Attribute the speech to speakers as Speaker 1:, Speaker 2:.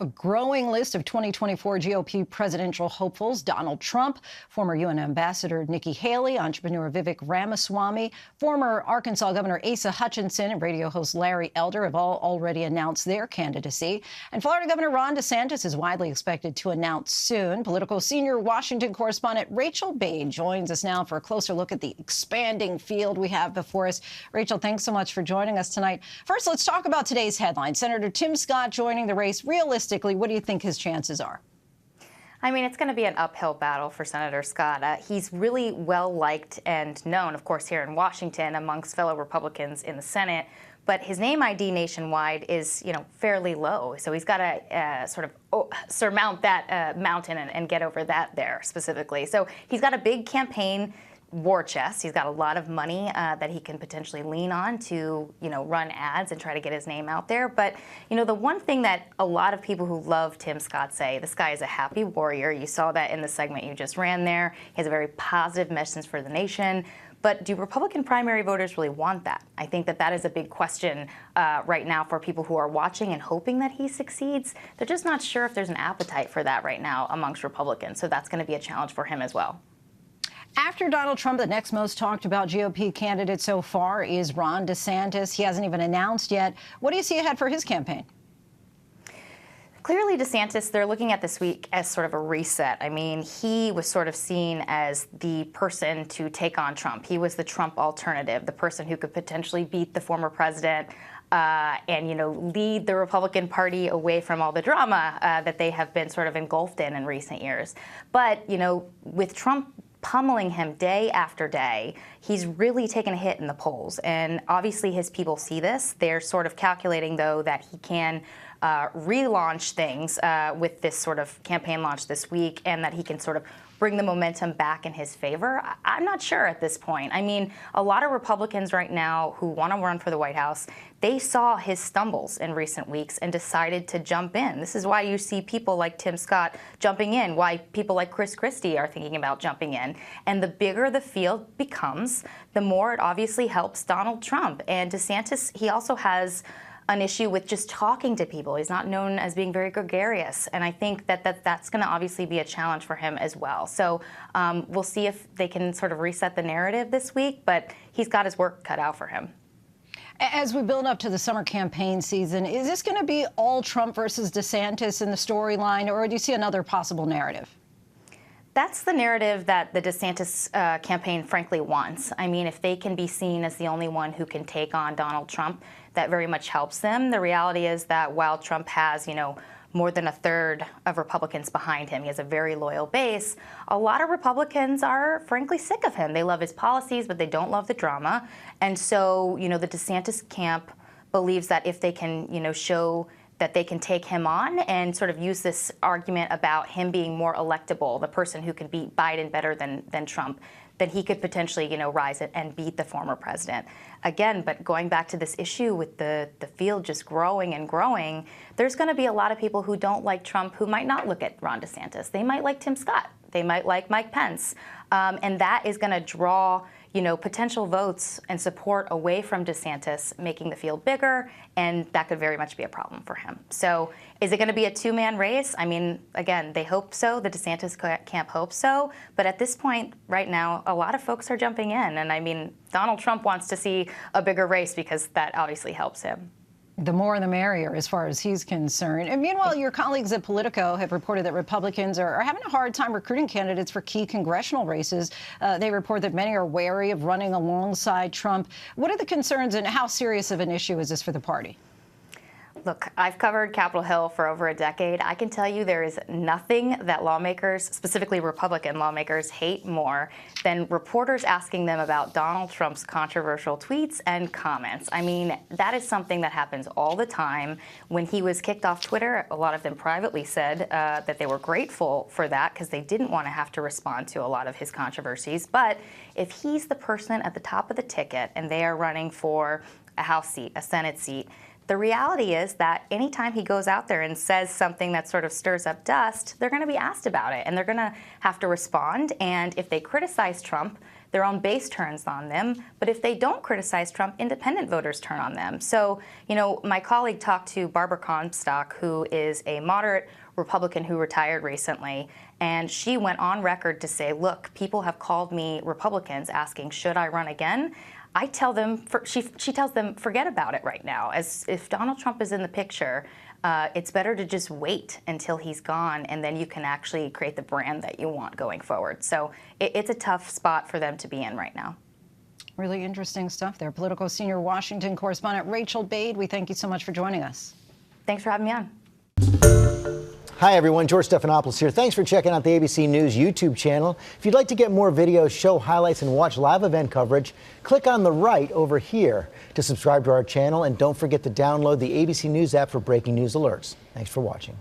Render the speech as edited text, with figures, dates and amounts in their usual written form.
Speaker 1: A growing list of 2024 GOP presidential hopefuls: Donald Trump, former UN Ambassador Nikki Haley, entrepreneur Vivek Ramaswamy, former Arkansas Governor Asa Hutchinson, and radio host Larry Elder have all already announced their candidacy. And Florida Governor Ron DeSantis is widely expected to announce soon. Politico senior Washington correspondent Rachael Bade joins us now for a closer look at the expanding field we have before us. Rachel, thanks so much for joining us tonight. First, let's talk about today's headline. Senator Tim Scott joining the race. Realistically, what do you think his chances are?
Speaker 2: I mean, it's going to be an uphill battle for Senator Scott. He's really well liked and known, of course, here in Washington amongst fellow Republicans in the Senate. But his name ID nationwide is, fairly low. So he's got to sort of surmount that mountain and get over that there specifically. So he's got a big campaign war chest. He's got a lot of money that he can potentially lean on to, run ads and try to get his name out there. But, the one thing that a lot of people who love Tim Scott say, this guy is a happy warrior. You saw that in the segment you just ran there. He has a very positive message for the nation. But do Republican primary voters really want that? I think that is a big question right now for people who are watching and hoping that he succeeds. They're just not sure if there's an appetite for that right now amongst Republicans. So that's going to be a challenge for him as well.
Speaker 1: After Donald Trump, the next most talked about GOP candidate so far is Ron DeSantis. He hasn't even announced yet. What do you see ahead for his campaign?
Speaker 2: Clearly, DeSantis, they're looking at this week as sort of a reset. I mean, he was sort of seen as the person to take on Trump. He was the Trump alternative, the person who could potentially beat the former president and, lead the Republican Party away from all the drama that they have been sort of engulfed in recent years. But, with Trump pummeling him day after day, he's really taken a hit in the polls. And obviously his people see this. They're sort of calculating, though, that he can relaunch things with this sort of campaign launch this week, and that he can sort of bring the momentum back in his favor. I'm not sure at this point. I mean, a lot of Republicans right now who want to run for the White House, they saw his stumbles in recent weeks and decided to jump in. This is why you see people like Tim Scott jumping in, why people like Chris Christie are thinking about jumping in. And the bigger the field becomes, the more it obviously helps Donald Trump. And DeSantis, he also has an issue with just talking to people. He's not known as being very gregarious. And I think that's going to obviously be a challenge for him as well. So we'll see if they can sort of reset the narrative this week, but he's got his work cut out for him.
Speaker 1: As we build up to the summer campaign season, is this going to be all Trump versus DeSantis in the storyline, or do you see another possible narrative?
Speaker 2: That's the narrative that the DeSantis campaign frankly wants. I mean, if they can be seen as the only one who can take on Donald Trump, that very much helps them. The reality is that while Trump has, more than a third of Republicans behind him, he has a very loyal base, a lot of Republicans are frankly sick of him. They love his policies, but they don't love the drama. And so, the DeSantis camp believes that if they can, show that they can take him on and sort of use this argument about him being more electable, the person who can beat Biden better than Trump, then he could potentially, rise and beat the former president. Again, but going back to this issue with the field just growing and growing, there's going to be a lot of people who don't like Trump who might not look at Ron DeSantis. They might like Tim Scott. They might like Mike Pence. And that is going to draw potential votes and support away from DeSantis, making the field bigger, and that could very much be a problem for him. So is it going to be a two-man race? I mean, again, they hope so. The DeSantis camp hopes so. But at this point, right now, a lot of folks are jumping in. And I mean, Donald Trump wants to see a bigger race because that obviously helps him.
Speaker 1: The more the merrier as far as he's concerned. And meanwhile, your colleagues at Politico have reported that Republicans are having a hard time recruiting candidates for key congressional races. They report that many are wary of running alongside Trump. What are the concerns, and how serious of an issue is this for the party?
Speaker 2: Look, I've covered Capitol Hill for over a decade. I can tell you there is nothing that lawmakers, specifically Republican lawmakers, hate more than reporters asking them about Donald Trump's controversial tweets and comments. I mean, that is something that happens all the time. When he was kicked off Twitter, a lot of them privately said that they were grateful for that because they didn't want to have to respond to a lot of his controversies. But if he's the person at the top of the ticket and they are running for a House seat, a Senate seat, the reality is that anytime he goes out there and says something that sort of stirs up dust, they're going to be asked about it, and they're going to have to respond. And if they criticize Trump, their own base turns on them. But if they don't criticize Trump, independent voters turn on them. So, you know, my colleague talked to Barbara Comstock, who is a moderate Republican who retired recently, and she went on record to say, look, people have called me Republicans asking, should I run again? I tell them, she tells them, forget about it right now. As if Donald Trump is in the picture, it's better to just wait until he's gone, and then you can actually create the brand that you want going forward. So it's a tough spot for them to be in right now.
Speaker 1: Really interesting stuff there. Politico senior Washington correspondent Rachael Bade, we thank you so much for joining us.
Speaker 2: Thanks for having me on.
Speaker 3: Hi, everyone. George Stephanopoulos here. Thanks for checking out the ABC News YouTube channel. If you'd like to get more videos, show highlights, and watch live event coverage, click on the right over here to subscribe to our channel. And don't forget to download the ABC News app for breaking news alerts. Thanks for watching.